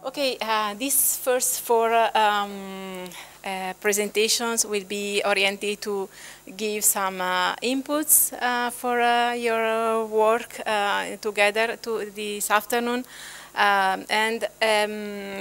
Okay, these first four presentations will be oriented to give some inputs for your work together this afternoon.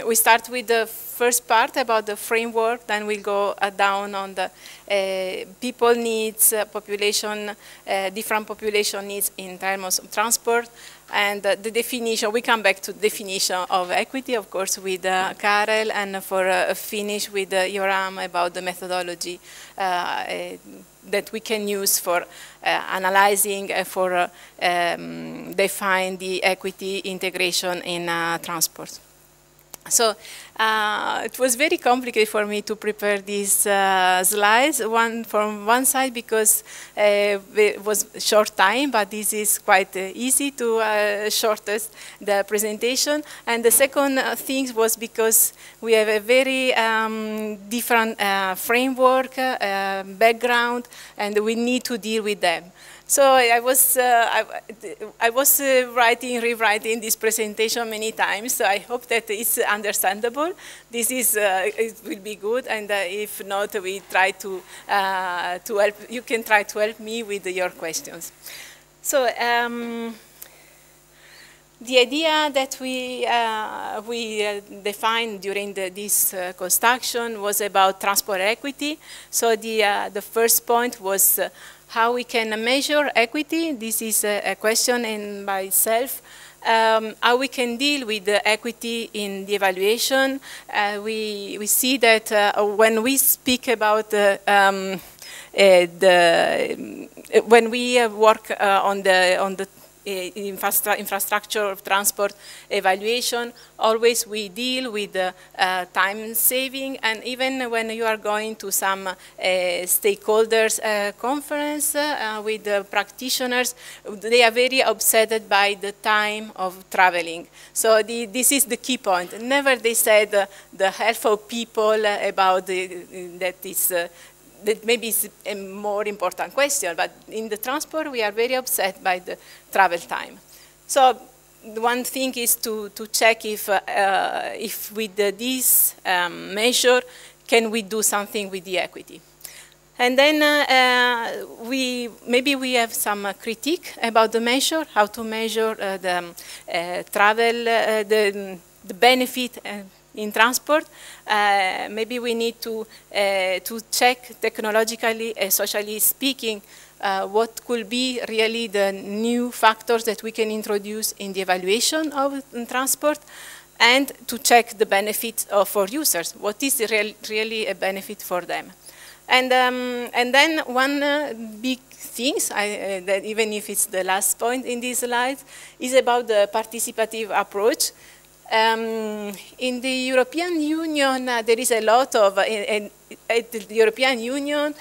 We start with the first part about the framework, then we'll go down on the people needs, different population needs in terms of transport, and the definition. We come back to the definition of equity, of course, with Karel, and for a finish with Yoram about the methodology that we can use for analyzing, for define the equity integration in transport. So it was very complicated for me to prepare these slides. From one side because it was short time, but this is quite easy to shortest the presentation. And the second thing was because we have a very different framework, background, and we need to deal with them. So I was rewriting this presentation many times. So I hope that it's understandable. This is it will be good, and if not, we try to help. You can try to help me with your questions. So the idea that we defined during this construction was about transport equity. So the first point was how we can measure equity. This is a question in by itself. How we can deal with the equity in the evaluation. We see that when we speak about when we work on the infrastructure of transport evaluation, always we deal with time saving, and even when you are going to some stakeholders conference with the practitioners, they are very upset by the time of traveling. So this is the key point. Never they said the health of people about that is that maybe is a more important question, but in the transport we are very upset by the travel time. So one thing is to check if with this measure can we do something with the equity. And then maybe we have some critique about the measure, how to measure the travel, the benefit in transport. Maybe we need to check technologically, socially speaking, what could be really the new factors that we can introduce in the evaluation of transport, and to check the benefits for users. What is really a benefit for them? And then one big thing, that even if it's the last point in this slide, is about the participative approach. In the European Union, there is a lot of, at the European Union,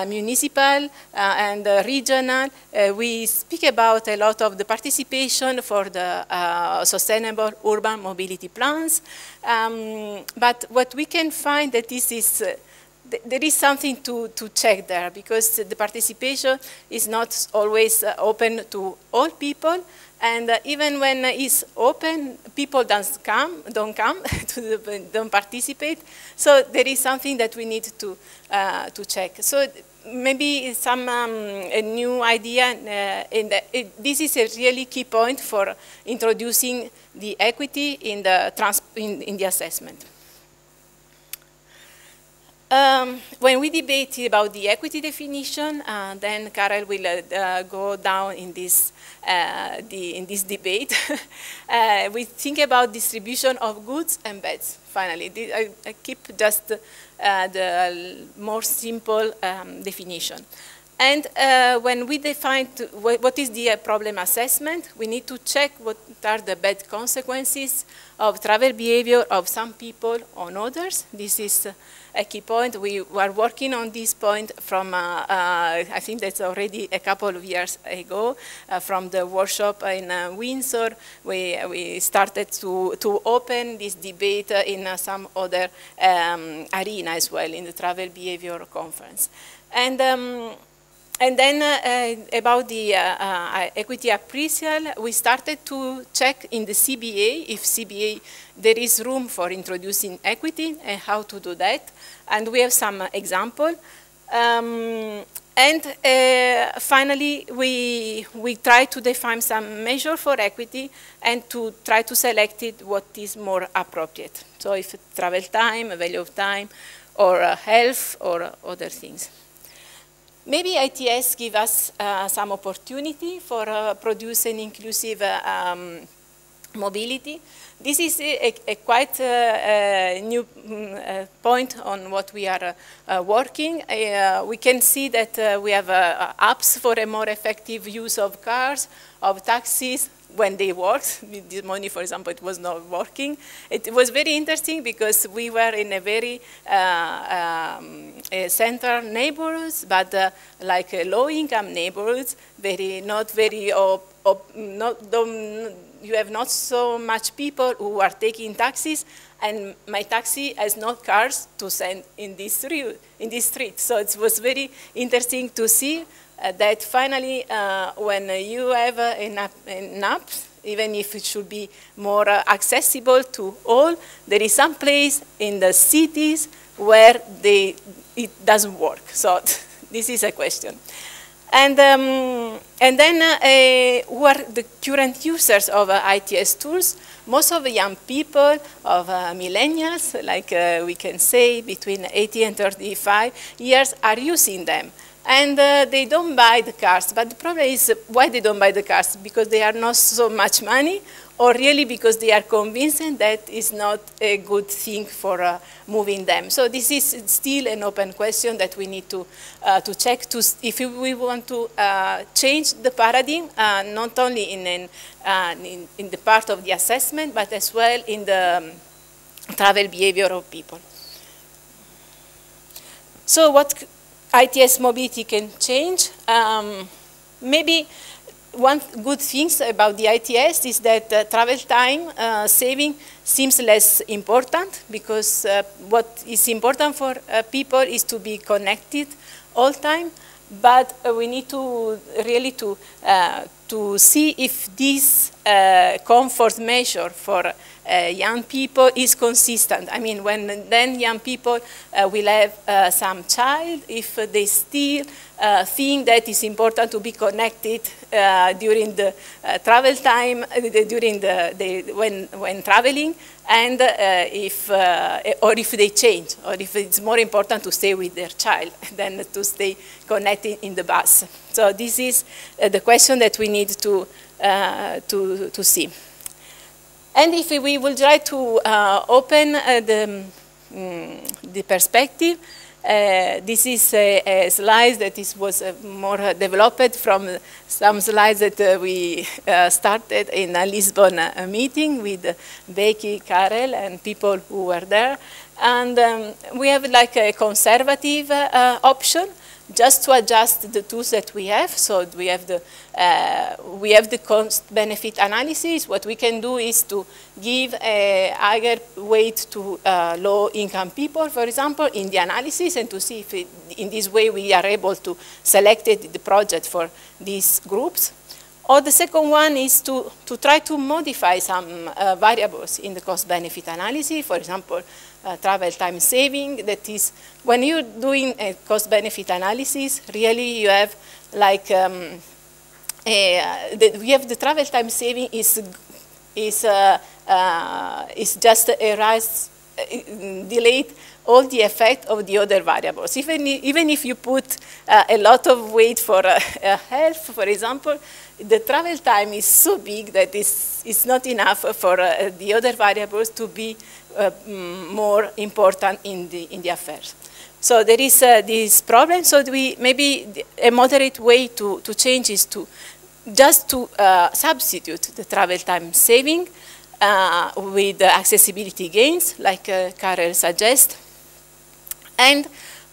municipal and regional, we speak about a lot of the participation for the sustainable urban mobility plans. But what we can find that this is, there is something to check there, because the participation is not always open to all people. And even when it's open, people don't come, don't participate. So there is something that we need to check. So maybe some a new idea. This is a really key point for introducing the equity in the assessment. When we debate about the equity definition, then Karel will go down in this debate. We think about distribution of goods and beds. Finally, I keep just the more simple definition. And when we define what is the problem assessment, we need to check what are the bad consequences of travel behavior of some people on others. This is a key point. We were working on this point from, I think that's already a couple of years ago, from the workshop in Windsor. We started to open this debate in some other arena as well, in the travel behavior conference. And And then about the equity appraisal, we started to check in the CBA if CBA there is room for introducing equity and how to do that. And we have some example. And finally, we try to define some measure for equity and to try to select it what is more appropriate. So if travel time, value of time, or health, or other things. Maybe ITS give us some opportunity for producing inclusive mobility. This is a quite new point on what we are working. We can see that we have apps for a more effective use of cars, of taxis, when they worked. This morning, for example, it was not working. It was very interesting because we were in a very central neighborhoods, but like low-income neighborhoods, you have not so much people who are taking taxis, and my taxi has no cars to send in this street. So it was very interesting to see that finally, when you have an app, even if it should be more accessible to all, there is some place in the cities where it doesn't work. So this is a question. And then who are the current users of ITS tools? Most of the young people, of millennials, like we can say between 80 and 35 years, are using them. And they don't buy the cars, but the problem is why they don't buy the cars? Because they are not so much money, or really because they are convinced that it's not a good thing for moving them. So this is still an open question that we need to check if we want to change the paradigm, not only in the part of the assessment, but as well in the travel behavior of people. So what ITS mobility can change? Maybe one good thing about the ITS is that travel time saving seems less important, because what is important for people is to be connected all the time, but we need to really to see if this comfort measure for young people is consistent. I mean, when then young people will have some child, if they still think that it's important to be connected during the travel time, when traveling, and or if they change, or if it's more important to stay with their child than to stay connected in the bus. So this is the question that we need to see. And if we will try to open the perspective, this is a slide that was more developed from some slides that we started in a Lisbon meeting with Becky, Karel, and people who were there. And we have like a conservative option, just to adjust the tools that we have. So we have the cost-benefit analysis. What we can do is to give a higher weight to low-income people, for example, in the analysis, and to see if in this way we are able to select the project for these groups. Or the second one is to try to modify some variables in the cost-benefit analysis. For example, travel time saving. That is, when you're doing a cost-benefit analysis, really you have like we have the travel time saving is just a rise, delayed all the effect of the other variables. Even if you put a lot of weight for health, for example, the travel time is so big that it's not enough for the other variables to be more important in the affairs. So there is this problem. So maybe a moderate way to change is to just to substitute the travel time saving with the accessibility gains, like Karel suggests.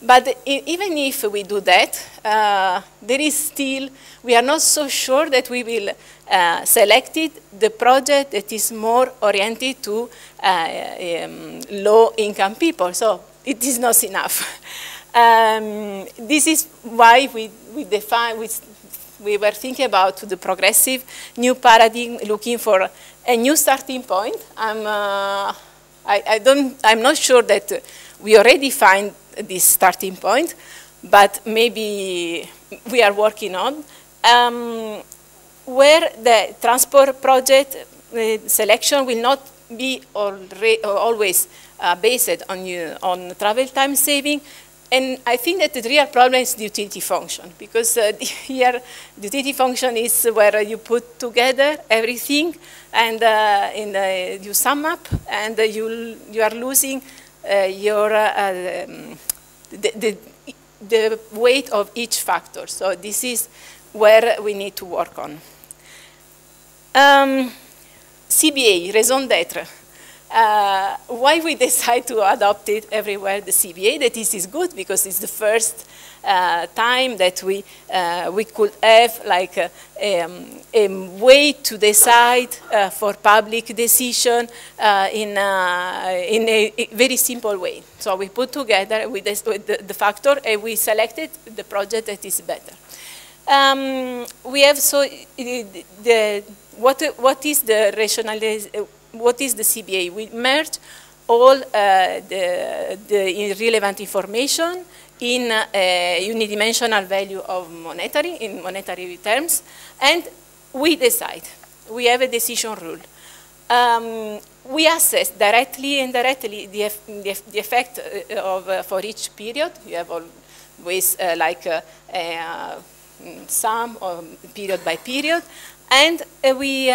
But even if we do that, there is still, we are not so sure that we will select the project that is more oriented to low-income people. So it is not enough. This is why we were thinking about the progressive new paradigm, looking for a new starting point. I'm not sure that we already find this starting point, but maybe we are working on, where the transport project selection will not be always based on travel time saving. And I think that the real problem is the utility function, because here the utility function is where you put together everything and you sum up, and you are losing the weight of each factor. So this is where we need to work on. CBA, raison d'être. Why we decide to adopt it everywhere, the CBA, that this is good because it's the first time that we could have like a way to decide for public decision in a very simple way. So we put together with the factor and we selected the project that is better. We have what is the rationalization? What is the CBA? We merge all the relevant information in a unidimensional value of in monetary terms, and we decide. We have a decision rule. We assess directly and indirectly the effect for each period. You have always sum or period by period, and we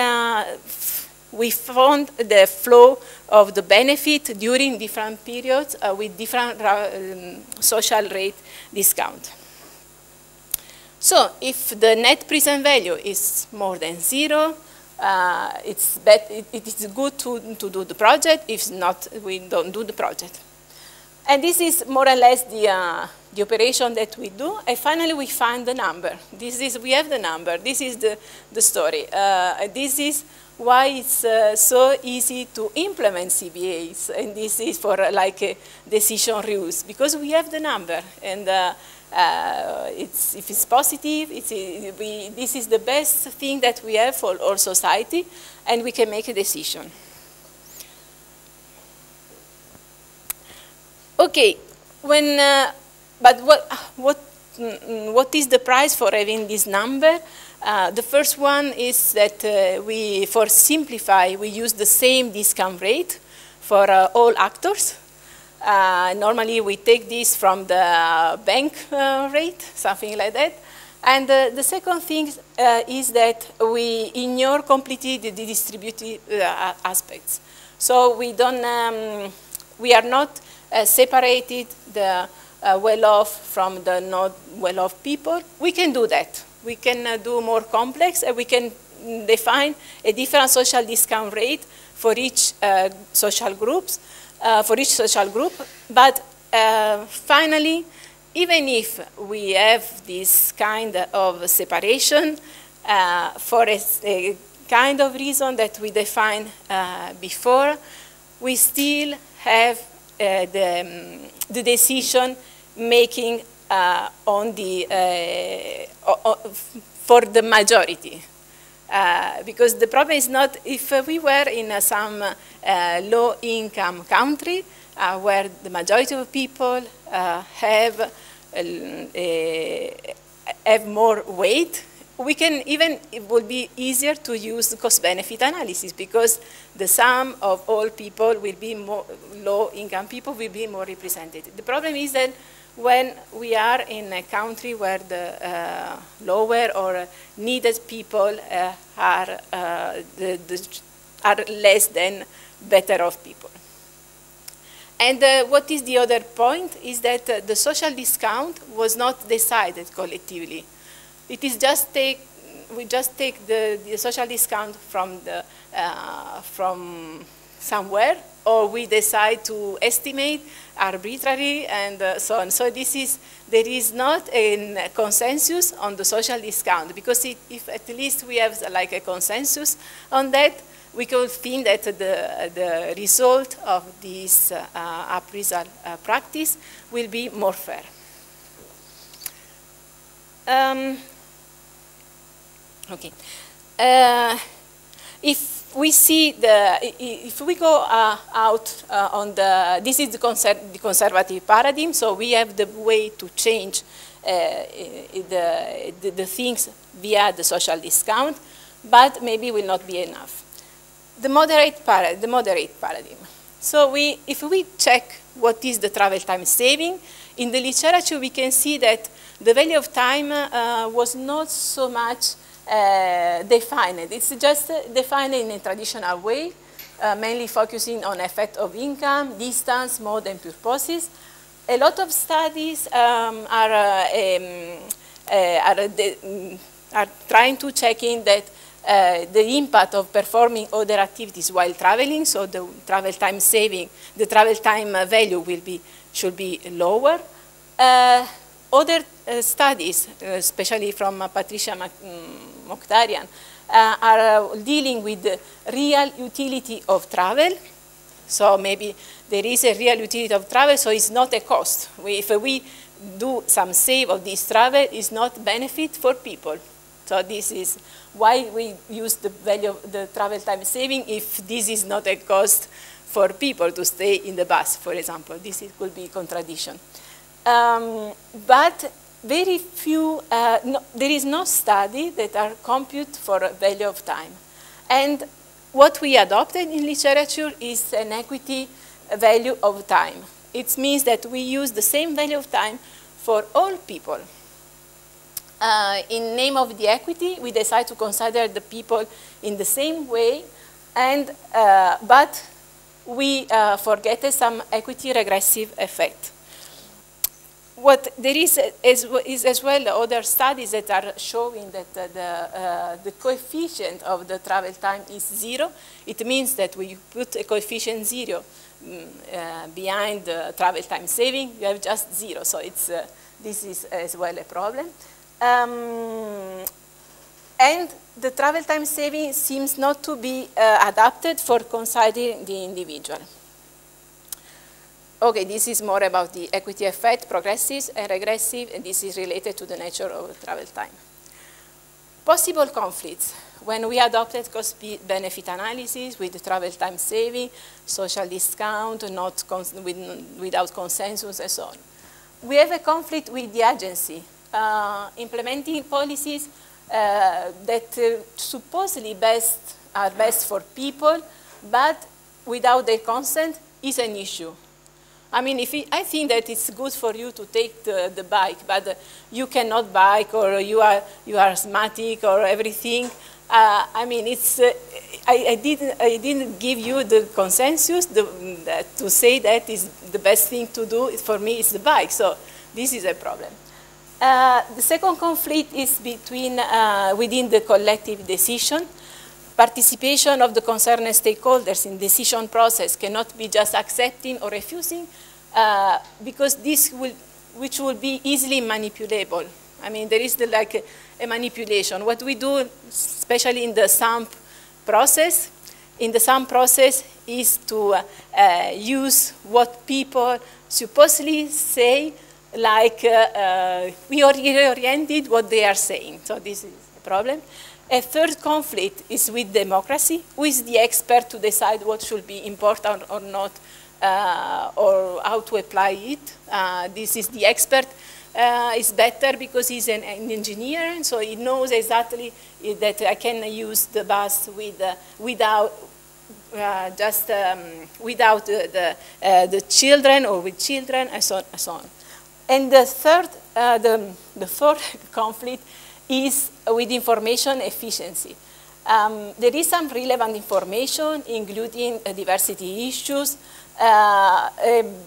found the flow of the benefit during different periods with different social rate discount. So if the net present value is more than 0, it is good to do the project. If not, we don't do the project. And this is more or less the operation that we do. And finally, we find the number. We have the number. This is the story. This is why it's so easy to implement CBAs, and this is for like decision rules, because we have the number, and if it's positive, this is the best thing that we have for our society, and we can make a decision. Okay, but what is the price for having this number? The first one is that for simplify, we use the same discount rate for all actors. Normally, we take this from the bank rate, something like that. And the second thing is that we ignore completely the distributive aspects. So we are not separated the well-off from the not well-off people. We can do that. We can do more complex, and we can define a different social discount rate for each social group. But finally, even if we have this kind of separation for a kind of reason that we defined before, we still have the decision making for the majority. Because the problem is not if we were in some low-income country where the majority of people have more weight, it would be easier to use the cost-benefit analysis, because the sum of all people will be more, low-income people will be more represented. The problem is that when we are in a country where the lower or needed people are less than better off people. And what is the other point is that the social discount was not decided collectively. It is we just take the social discount from somewhere, or we decide to estimate arbitrarily and so on. So there is not a consensus on the social discount, because if at least we have like a consensus on that, we could think that the result of this appraisal practice will be more fair. Okay. If we see if we go out on this is the conservative paradigm, so we have the way to change the things via the social discount, but maybe will not be enough. The moderate paradigm. So if we check what is the travel time saving, in the literature we can see that the value of time was not so much defined. It's just defined in a traditional way, mainly focusing on effect of income, distance, mode, and purposes. A lot of studies are trying to check in that the impact of performing other activities while traveling, so the travel time saving, the travel time value should be lower. Other studies, especially from Patricia Mokhtarian, are dealing with the real utility of travel. So maybe there is a real utility of travel, so it's not a cost. If we do some save of this travel, it's not benefit for people. So this is why we use the value of the travel time saving if this is not a cost for people to stay in the bus, for example. This could be contradiction. But very few, there is no study that are compute for value of time. And what we adopted in literature is an equity value of time. It means that we use the same value of time for all people. In name of the equity, we decide to consider the people in the same way, and, but we forget some equity regressive effect. What there is as well other studies that are showing that the coefficient of the travel time is 0. It means that when you put a coefficient 0 behind the travel time saving, you have just 0. So it's, this is as well a problem. And the travel time saving seems not to be adapted for considering the individual. Okay, this is more about the equity effect, progressive and regressive, and this is related to the nature of travel time. Possible conflicts. When we adopted cost-benefit analysis with the travel time saving, social discount, without consensus, and so on. We have a conflict with the agency, implementing policies that supposedly are best for people, but without their consent is an issue. I mean, I think that it's good for you to take the bike, but you cannot bike, or you are asthmatic, or everything. I mean, it's I didn't give you the consensus to say that is the best thing to do. For me, it's the bike. So this is a problem. The second conflict is between within the collective decision. Participation of the concerned stakeholders in decision process cannot be just accepting or refusing, because which will be easily manipulable. I mean, there is like a manipulation. What we do, especially in the SAMP process, is to use what people supposedly say, like we reoriented what they are saying. So this is a problem. A third conflict is with democracy. Who is the expert to decide what should be important or not, or how to apply it? This is the expert. Is better because he's an engineer, so he knows exactly that I can use the bus without the children, or with children, and so on. And the third, the fourth conflict is with information efficiency. There is some relevant information, including diversity issues,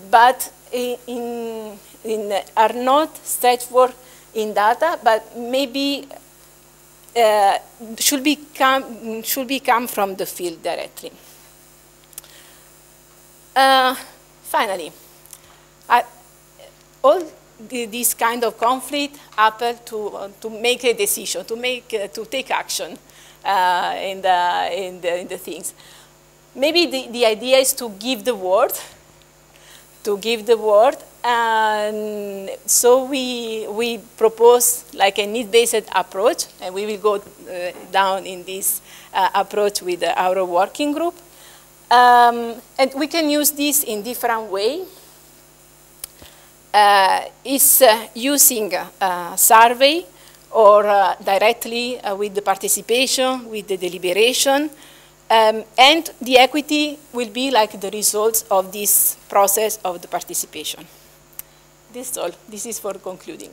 but are not straightforward in data, but maybe should come from the field directly. Finally, all this kind of conflict happen to make a decision, to take action in the things. Maybe the idea is to give the word to give the word. And so we propose like a need-based approach, and we will go down in this approach with our working group. And we can use this in different ways. Is using a survey or directly with the participation, with the deliberation. And the equity will be like the results of this process of the participation. This is all. This is for concluding.